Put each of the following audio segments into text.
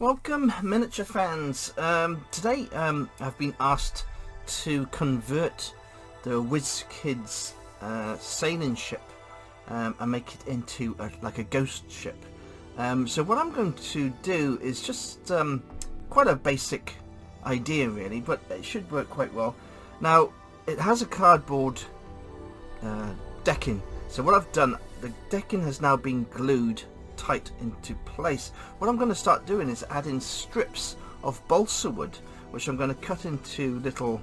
Welcome, miniature fans. Today I've been asked to convert the Wizkids sailing ship and make it into like a ghost ship. So what I'm going to do is just quite a basic idea really, but it should work quite well. Now it has a cardboard decking, so what I've done, the decking has now been glued tight into place. What I'm going to start doing is adding strips of balsa wood, which I'm going to cut into little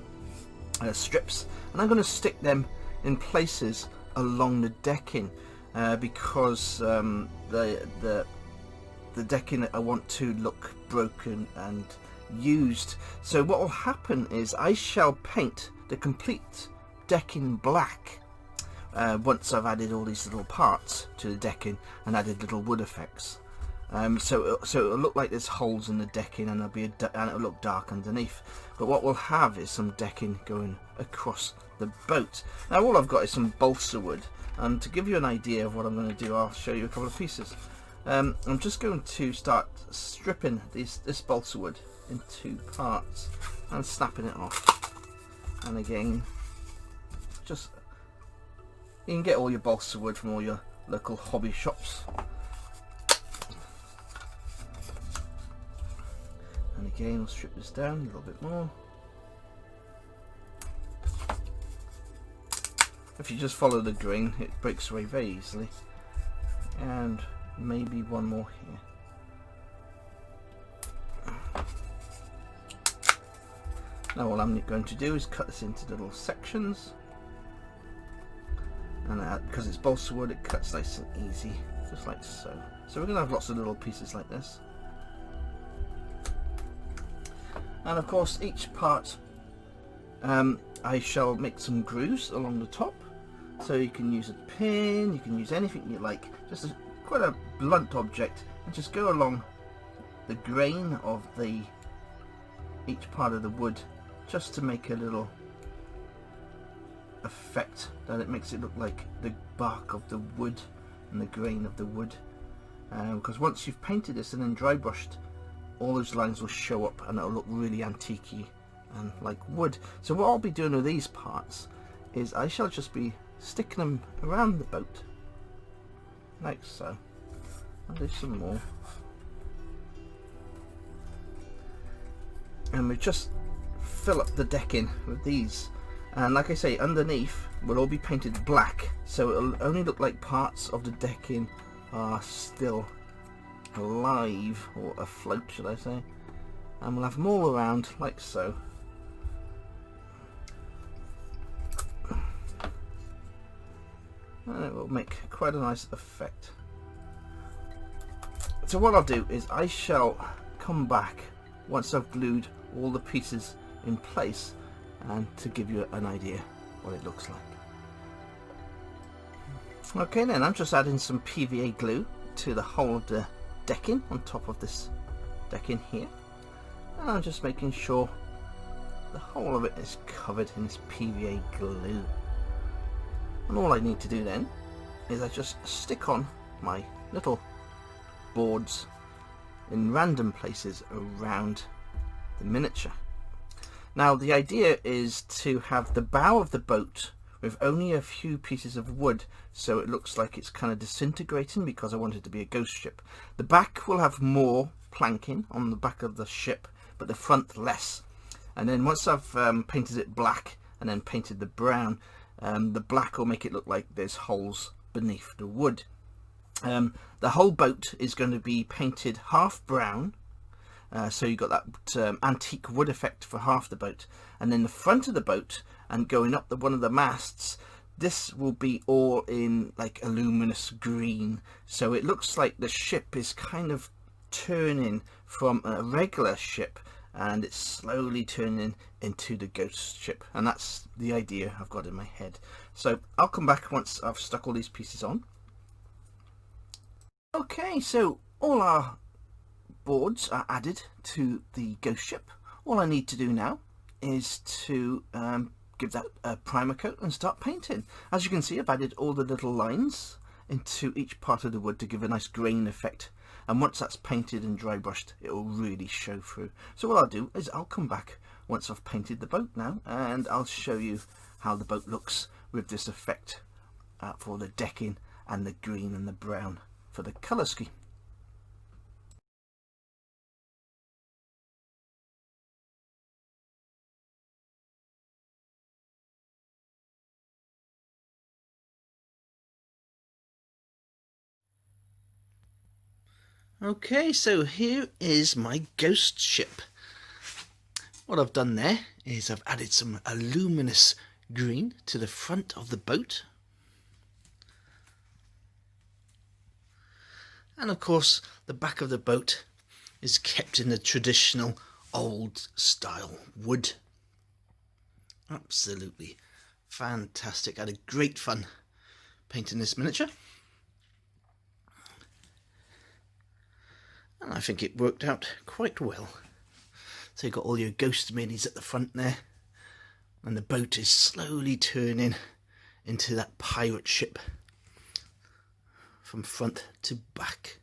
strips, and I'm going to stick them in places along the decking because the decking I want to look broken and used. So what will happen is I shall paint the complete decking black once I've added all these little parts to the decking and added little wood effects. So it'll look like there's holes in the decking, and it'll look dark underneath. But what we'll have is some decking going across the boat. Now all I've got is some balsa wood, and to give you an idea of what I'm going to do, I'll show you a couple of pieces. I'm just going to start stripping this balsa wood into parts and snapping it off. And again, just you can get all your balsa wood from all your local hobby shops. And again, we'll strip this down a little bit more. If you just follow the grain, it breaks away very easily. And maybe one more here. Now all I'm going to do is cut this into little sections. And because it's balsa wood, it cuts nice and easy, just like so. So we're going to have lots of little pieces like this. And of course each part I shall make some grooves along the top, so you can use a pin, you can use anything you like, just quite a blunt object, and just go along the grain of each part of the wood, just to make a little effect that it makes it look like the bark of the wood and the grain of the wood, because once you've painted this and then dry brushed, all those lines will show up and it'll look really antique-y and like wood. So what I'll be doing with these parts is I shall just be sticking them around the boat like so. I'll do some more, and we just fill up the decking with these. And like I say, underneath will all be painted black, so it'll only look like parts of the decking are still alive, or afloat should I say, and we'll have them all around like so. And it will make quite a nice effect. So what I'll do is I shall come back once I've glued all the pieces in place, and to give you an idea what it looks like. Okay, then I'm just adding some PVA glue to the whole of the decking on top of this decking here, and I'm just making sure the whole of it is covered in this PVA glue. And all I need to do then is I just stick on my little boards in random places around the miniature. Now the idea is to have the bow of the boat with only a few pieces of wood, so it looks like it's kind of disintegrating, because I want it to be a ghost ship. The back will have more planking on the back of the ship, but the front less. And then once I've painted it black and then painted the brown, the black will make it look like there's holes beneath the wood. The whole boat is going to be painted half brown, so you got that antique wood effect for half the boat, and then the front of the boat and going up one of the masts, this will be all in like a luminous green, so it looks like the ship is kind of turning from a regular ship and it's slowly turning into the ghost ship, and that's the idea I've got in my head. So I'll come back once I've stuck all these pieces on. Okay, so all our boards are added to the ghost ship. All I need to do now is to give that a primer coat and start painting. As you can see, I've added all the little lines into each part of the wood to give a nice grain effect, and once that's painted and dry brushed, it will really show through. So what I'll do is I'll come back once I've painted the boat now, and I'll show you how the boat looks with this effect for the decking and the green and the brown for the colour scheme. Okay, so here is my ghost ship. What I've done there is I've added some luminous green to the front of the boat. And of course, the back of the boat is kept in the traditional old style wood. Absolutely fantastic. I had a great fun painting this miniature. And I think it worked out quite well. So you've got all your ghost minis at the front there, and the boat is slowly turning into that pirate ship from front to back.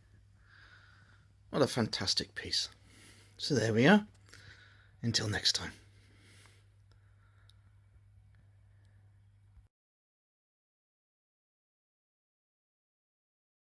What a fantastic piece. So there we are. Until next time.